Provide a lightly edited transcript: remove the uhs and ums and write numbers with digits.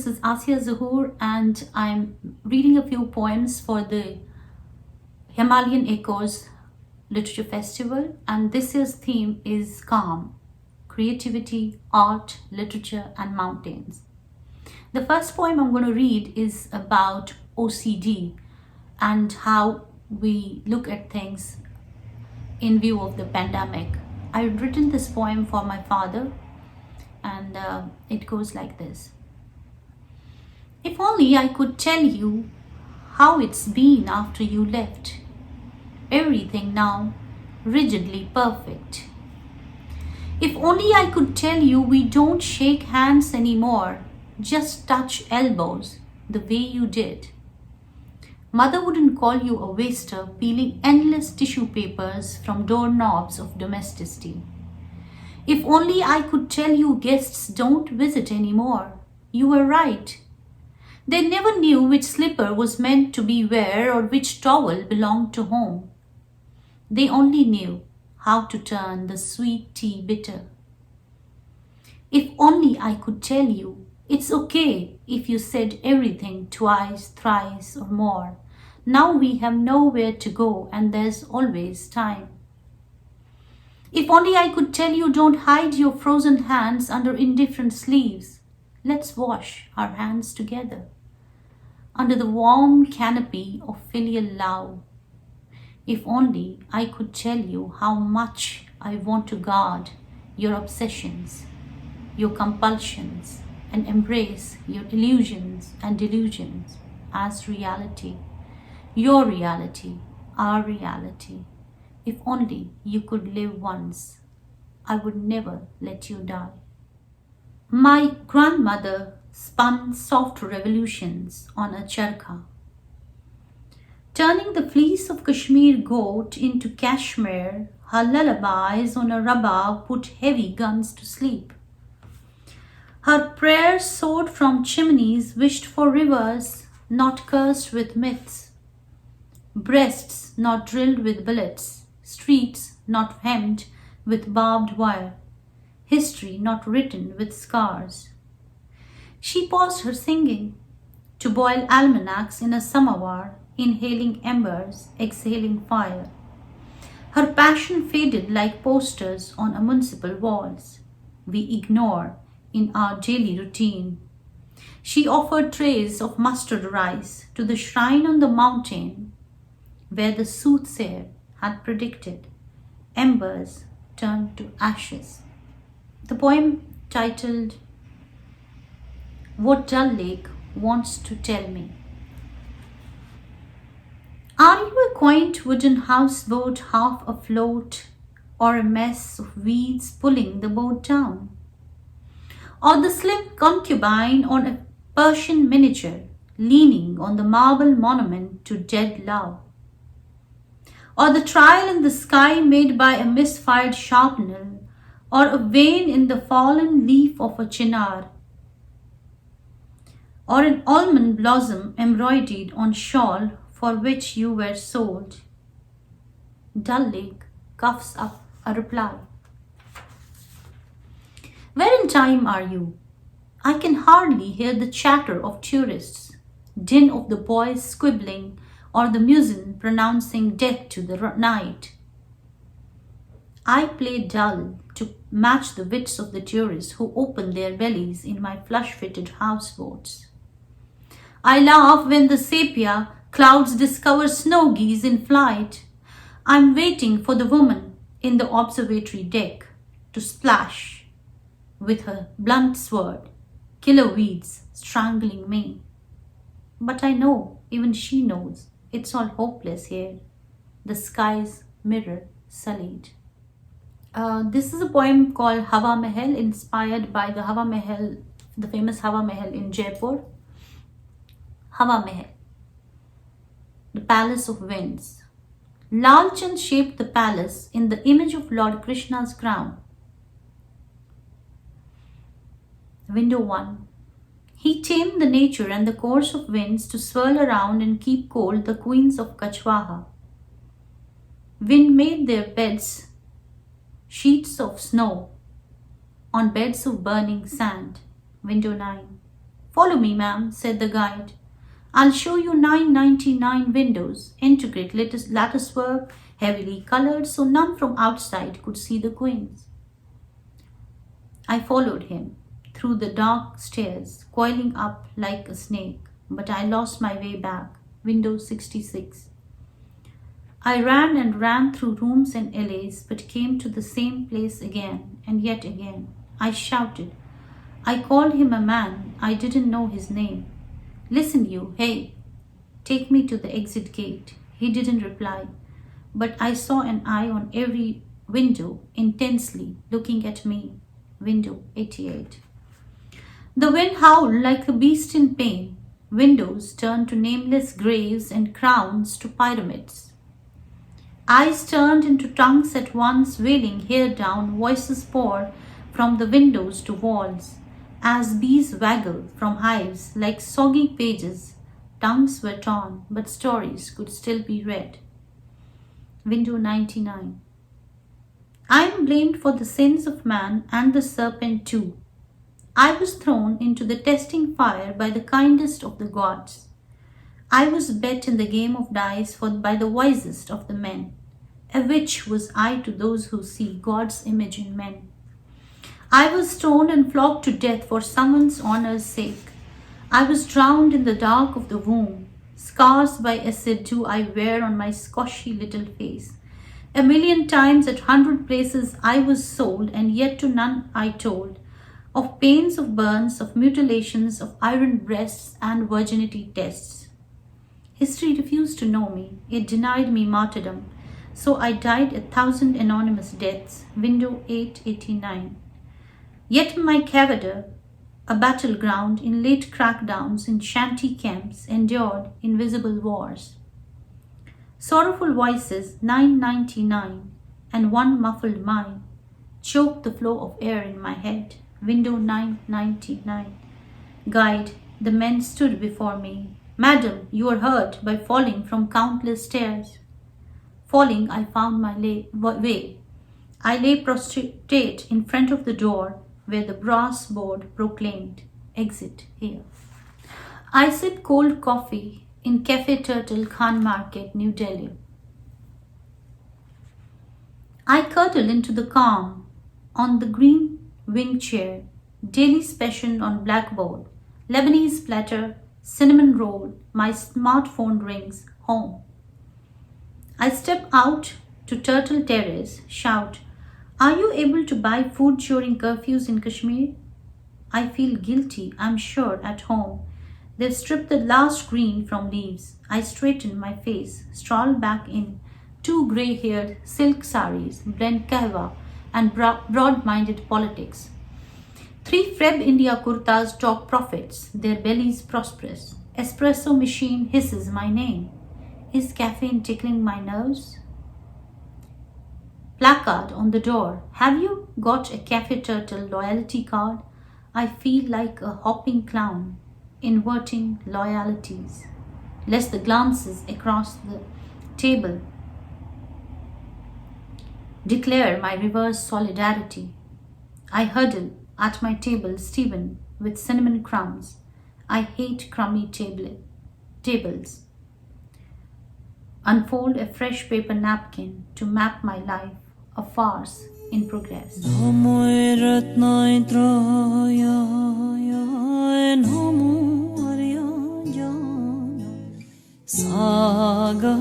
this is Asiya Zahoor and I'm reading a few poems for the Himalayan Echoes Literature Festival, and this year's theme is calm, creativity, art, literature and mountains. The first poem I'm going to read is about OCD and how we look at things in view of the pandemic. I've written this poem for my father and it goes like this. If only I could tell you how it's been after you left. Everything now rigidly perfect. If only I could tell you we don't shake hands anymore, just touch elbows the way you did. Mother wouldn't call you a waster peeling endless tissue papers from doorknobs of domesticity. If only I could tell you guests don't visit anymore. You were right. They never knew which slipper was meant to be wear or which towel belonged to home. They only knew how to turn the sweet tea bitter. If only I could tell you it's okay if you said everything twice, thrice or more. Now we have nowhere to go and there's always time. If only I could tell you don't hide your frozen hands under indifferent sleeves. Let's wash our hands together under the warm canopy of filial love. If only I could tell you how much I want to guard your obsessions, your compulsions, and embrace your illusions and delusions as reality, your reality, our reality. If only you could live once, I would never let you die. My grandmother spun soft revolutions on a charkha, turning the fleece of Kashmir goat into Kashmir. Her lullabies on a rabba put heavy guns to sleep. Her prayers soared from chimneys, wished for rivers not cursed with myths, breasts not drilled with bullets, streets not hemmed with barbed wire, history not written with scars. She paused her singing to boil almanacs in a samovar, inhaling embers, exhaling fire. Her passion faded like posters on a municipal walls we ignore in our daily routine. She offered trays of mustard rice to the shrine on the mountain where the soothsayer had predicted embers turned to ashes. The poem titled What Dull Lake Wants to Tell Me. Are you a quaint wooden houseboat half afloat, or a mess of weeds pulling the boat down? Or the slim concubine on a Persian miniature leaning on the marble monument to dead love? Or the trial in the sky made by a misfired sharpnel, or a vein in the fallen leaf of a chinar, or an almond blossom embroidered on shawl for which you were sold? Dull Lake coughs up a reply. Where in time are you? I can hardly hear the chatter of tourists, din of the boys squibbling, or the muezzin pronouncing death to the night. I play dull to match the wits of the tourists who open their bellies in my flush-fitted houseboats. I laugh when the sepia clouds discover snow geese in flight. I'm waiting for the woman in the observatory deck to splash with her blunt sword, killer weeds strangling me. But I know, even she knows, it's all hopeless here. The sky's mirror sullied. This is a poem called Hawa Mayhem, inspired by the Hawa Mayhem, the famous Hawa Mayhem in Jaipur. Hawa Mayhem, the Palace of Winds. Lal Chand shaped the palace in the image of Lord Krishna's crown. Window 1. He tamed the nature and the course of winds to swirl around and keep cold the queens of Kachwaha. Wind made their beds sheets of snow on beds of burning sand. Window 9. Follow me, ma'am, said the guide. I'll show you 999 windows, intricate lattice work, heavily colored so none from outside could see the queens. I followed him through the dark stairs, coiling up like a snake, but I lost my way back. Window 66. I ran and ran through rooms and alleys, but came to the same place again and yet again. I shouted. I called him a man. I didn't know his name. Listen, you, hey, take me to the exit gate. He didn't reply, but I saw an eye on every window, intensely looking at me. Window 88. The wind howled like a beast in pain. Windows turned to nameless graves and crowns to pyramids. Eyes turned into tongues at once, wailing here down, voices poured from the windows to walls. As bees waggle from hives like soggy pages, tongues were torn, but stories could still be read. Window 99. I am blamed for the sins of man and the serpent too. I was thrown into the testing fire by the kindest of the gods. I was bet in the game of dice by the wisest of the men. A witch was I to those who see God's image in men. I was stoned and flogged to death for someone's honor's sake. I was drowned in the dark of the womb. Scars by acid do I wear on my squashy little face. 1,000,000 times at 100 places I was sold, and yet to none I told. Of pains, of burns, of mutilations, of iron breasts and virginity tests. History refused to know me. It denied me martyrdom. So I died 1,000 anonymous deaths. Window 889. Yet my cavern, a battleground in late crackdowns in shanty camps, endured invisible wars. Sorrowful voices, 999, and one muffled mine, choked the flow of air in my head. Window 999. Guide, the men stood before me. Madam, you are hurt by falling from countless stairs. Falling, I found my way. I lay prostrate in front of the door where the brass board proclaimed, exit here. I sip cold coffee in Cafe Turtle, Khan Market, New Delhi. I curtle into the calm on the green wing chair, daily special on blackboard, Lebanese platter, cinnamon roll, my smartphone rings, home. I step out to Turtle Terrace, shout, are you able to buy food during curfews in Kashmir? I feel guilty, I'm sure, at home. They've stripped the last green from leaves. I straighten my face, stroll back in. 2 grey-haired silk saris, blend kahwa and broad-minded politics. 3 Freb India kurtas talk profits, their bellies prosperous. Espresso machine hisses my name. Is caffeine tickling my nerves? Placard on the door. Have you got a Cafe Turtle loyalty card? I feel like a hopping clown, inverting loyalties. Lest the glances across the table declare my reverse solidarity. I huddle at my table, Stephen, with cinnamon crumbs. I hate crummy tables. Unfold a fresh paper napkin to map my life, a farce in progress. Saga